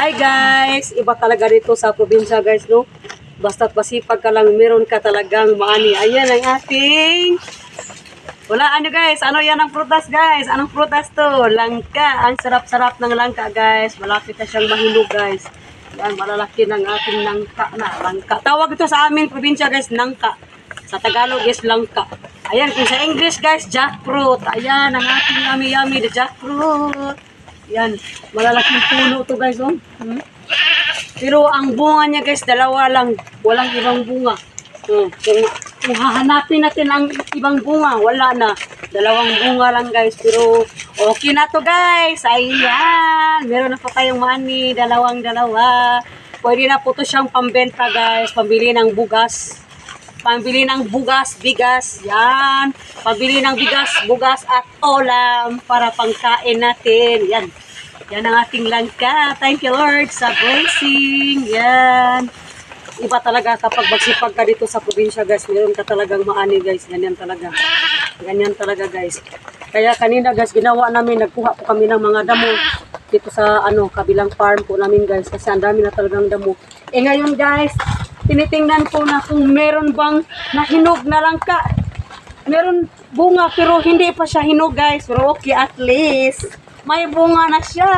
Hi guys! Iba talaga dito sa probinsya guys, no? Basta't masipag ka lang, meron ka talagang maani. Ayan ang ating... Wala, ano guys? Ano yan ang prutas guys? Anong prutas to? Langka. Ang sarap-sarap ng langka guys. Malapit na siyang mahinog guys. Yan, malalaki ng ating langka na. Langka. Tawag ito sa aming probinsya guys, langka. Sa Tagalog is langka. Ayan, kung sa English guys, jackfruit. Ayan, ang ating yummy-yummy na jackfruit. Yan, malalaking puno to guys, oh. Pero ang bunga niya guys, dalawa lang. Walang ibang bunga. Kung hahanapin natin ang ibang bunga, wala na. Dalawang bunga lang guys. Pero okay na to guys. Ayan, meron na pa tayong money. Dalawa. Pwede na po to siyang pambenta guys. Pambili ng bugas. Pambili ng bigas, yan. Pambili ng bugas at ulam para pangkain natin. Yan. Yan ang ating langka. Thank you Lord sa blessing. Yan. Iba talaga kapag magsipag ka dito sa probinsya guys. Meron ka talagang maani guys. Ganyan talaga. Ganyan talaga guys. Kaya kanina guys, ginawa namin, nagkuha po kami ng mga damo dito sa kabilang farm po namin guys. Kasi ang dami na talagang damo. Ngayon guys, tinitingnan ko na kung meron bang nahinog na langka. Meron bunga pero hindi pa siya hinog guys. Pero okay, at least may bunga na siya.